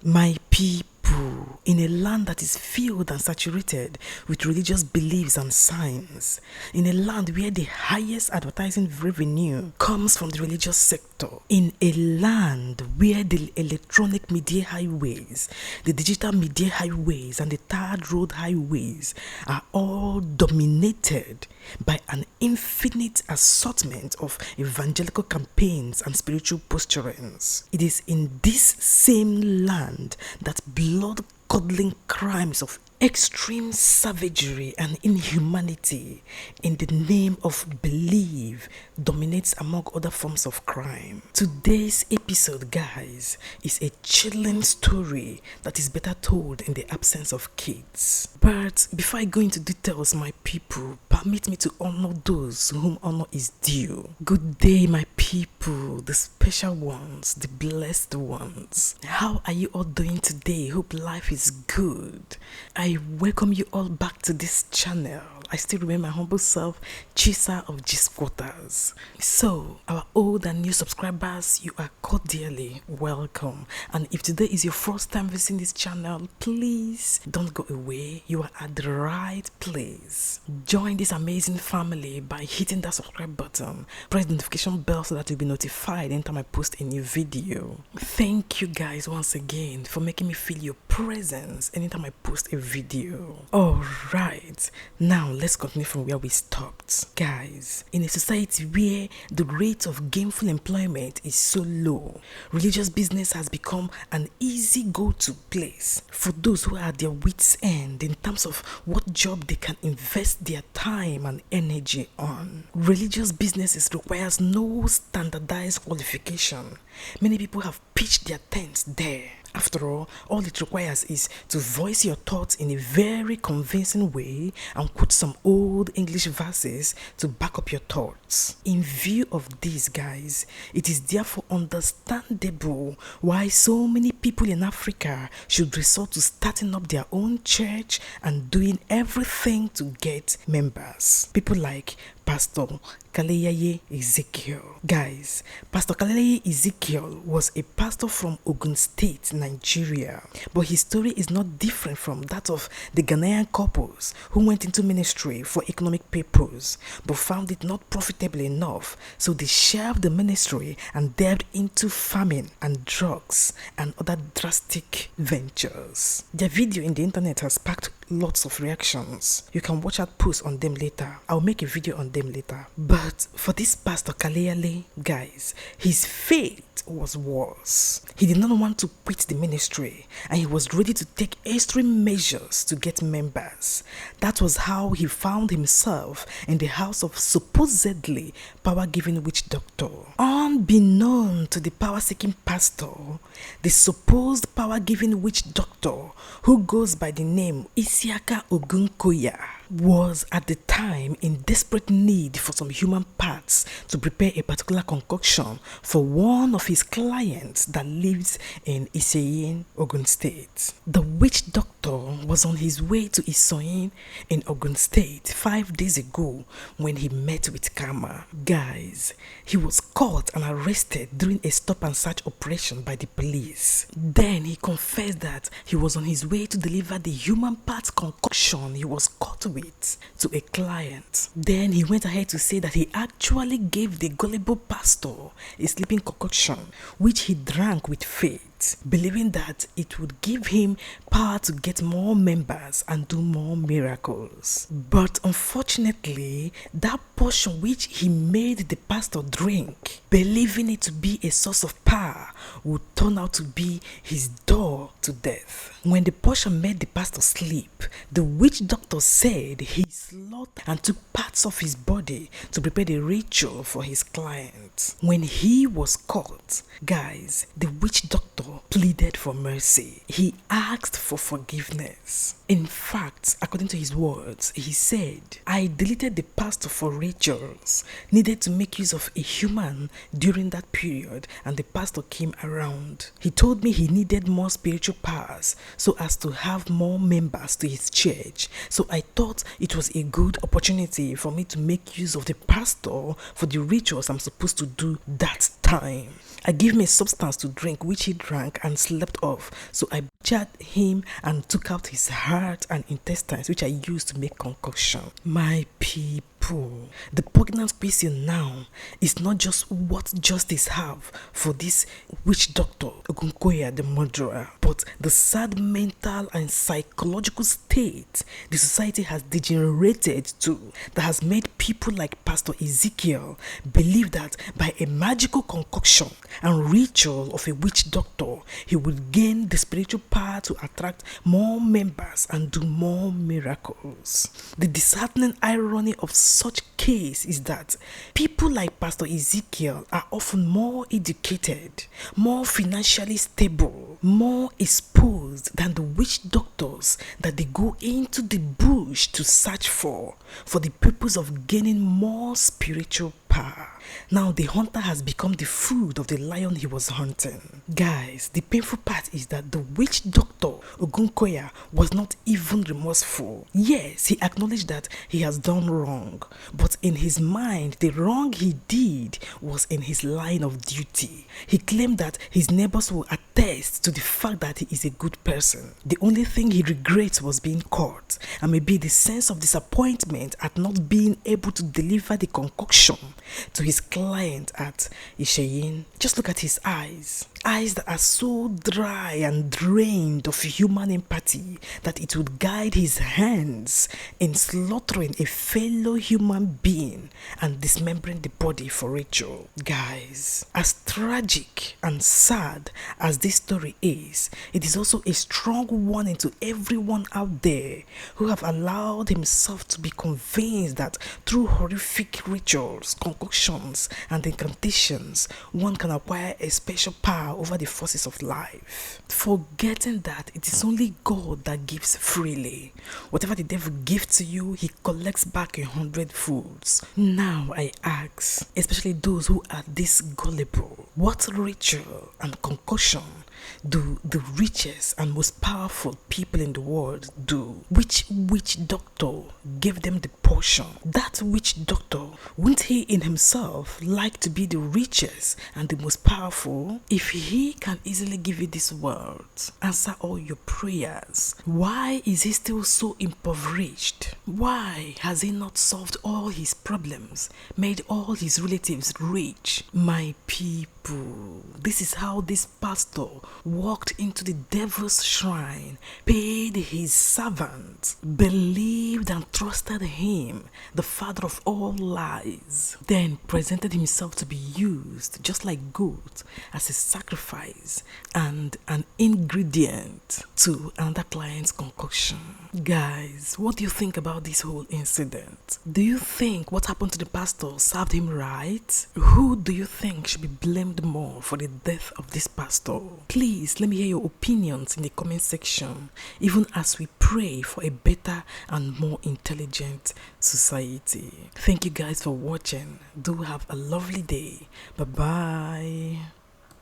My people, in a land that is filled and saturated with religious beliefs and signs, in a land where the highest advertising revenue comes from the religious sector, in a land where the electronic media highways, the digital media highways, and the third road highways are all dominated by an infinite assortment of evangelical campaigns and spiritual posturings. It is in this same land that blood-curdling crimes of extreme savagery and inhumanity in the name of belief dominates among other forms of crime. Today's episode, guys, is a chilling story that is better told in the absence of kids. But before I go into details, my people, permit me to honor those whom honor is due. Good day, my people, the special ones, the blessed ones. How are you all doing today? Hope life is good. I welcome you all back to this channel. I still remain my humble self, Chisa of Gist Quarters. So, our old and new subscribers, you are cordially welcome. And if today is your first time visiting this channel, please don't go away. You are at the right place. Join this amazing family by hitting that subscribe button. Press the notification bell so that you'll be notified anytime I post a new video. Thank you guys once again for making me feel your presence anytime I post a video. Alright, now let's continue from where we stopped. Guys, in a society where the rate of gainful employment is so low, religious business has become an easy go-to place for those who are at their wits' end in terms of what job they can invest their time and energy on. Religious businesses requires no standardized qualification. Many people have pitched their tents there. After all it requires is to voice your thoughts in a very convincing way and quote some old English verses to back up your thoughts. In view of this, guys, it is therefore understandable why so many people in Africa should resort to starting up their own church and doing everything to get members. People like Pastor Kaleye Ezekiel. Guys, Pastor Kaleye Ezekiel was a pastor from Ogun State, Nigeria. But his story is not different from that of the Ghanaian couples who went into ministry for economic purpose but found it not profitable enough, so they shelved the ministry and delved into farming and drugs and other drastic ventures. Their video in the internet has sparked lots of reactions. You can watch out posts on them later. I'll make a video on them later. But for this Pastor Kaleyale, guys, his fate was worse. He did not want to quit the ministry and he was ready to take extreme measures to get members. That was how he found himself in the house of supposedly power-giving witch doctor. Unbeknown to the power-seeking pastor, the supposed power-giving witch doctor, who goes by the name Isiaka Ogunkoya, was at the time in desperate need for some human parts to prepare a particular concoction for one of his clients that lives in Iseyin, Ogun State. The witch doctor was on his way to Iseyin in Ogun State 5 days ago when he met with Karma. Guys, he was caught and arrested during a stop and search operation by the police. Then he confessed that he was on his way to deliver the human parts concoction he was caught with to a client. Then he went ahead to say that he actually gave the gullible pastor a sleeping concoction which he drank with faith, believing that it would give him power to get more members and do more miracles. But unfortunately, that portion which he made the pastor drink, believing it to be a source of power, would turn out to be his door to death. When the portion made the pastor sleep, the witch doctor said he slaughtered and took parts of his body to prepare the ritual for his client. When he was caught, guys, the witch doctor pleaded for mercy. He asked for forgiveness. In fact, according to his words, he said, "I deleted the pastor for rituals, needed to make use of a human during that period, and the pastor came around. He told me he needed more spiritual powers so as to have more members to his church. So I thought it was a good opportunity for me to make use of the pastor for the rituals I'm supposed to do that time. I gave him a substance to drink, which he drank and slept off. So I butchered him and took out his heart and intestines, which I used to make concoction. My people, the poignant question now is not just what justice have for this witch doctor Ogunkoya, the murderer, but the sad mental and psychological state the society has degenerated to, that has made people like Pastor Ezekiel believe that by a magical concoction and ritual of a witch doctor, he would gain the spiritual power to attract more members and do more miracles. The disheartening irony of such case is that people like Pastor Ezekiel are often more educated, more financially stable, more exposed than the witch doctors that they go into the bush to search for the purpose of gaining more spiritual power. Now the hunter has become the food of the lion he was hunting. Guys, the painful part is that the witch doctor Ogunkoya was not even remorseful. Yes, he acknowledged that he has done wrong, but in his mind, the wrong he did was in his line of duty. He claimed that his neighbors will attest to the fact that he is a good person. The only thing he regrets was being caught, and maybe the sense of disappointment at not being able to deliver the concoction to his client at Isheyin. Just look at his eyes. Eyes that are so dry and drained of human empathy that it would guide his hands in slaughtering a fellow human being and dismembering the body for ritual. Guys, as tragic and sad as this story is, it is also a strong warning to everyone out there who have allowed himself to be convinced that through horrific rituals, concoctions, and incantations, one can acquire a special power over the forces of life, forgetting that it is only God that gives freely. Whatever the devil gives to you, he collects back 100 folds. Now I ask, especially those who are this gullible, what ritual and concoction do the richest and most powerful people in the world do? Which witch doctor gave them the portion? That witch doctor, wouldn't he in himself like to be the richest and the most powerful? If he can easily give you this world, answer all your prayers, why is he still so impoverished? Why has he not solved all his problems, made all his relatives rich? My people, this is how this pastor walked into the devil's shrine, paid his servant, believed and trusted him, the father of all lies, then presented himself to be used, just like goat, as a sacrifice and an ingredient to another client's concoction. Guys, what do you think about this whole incident? Do you think what happened to the pastor served him right? Who do you think should be blamed more for the death of this pastor? Please let me hear your opinions in the comment section, even as we pray for a better and more intelligent society. Thank you guys for watching. Do have a lovely day. Bye bye.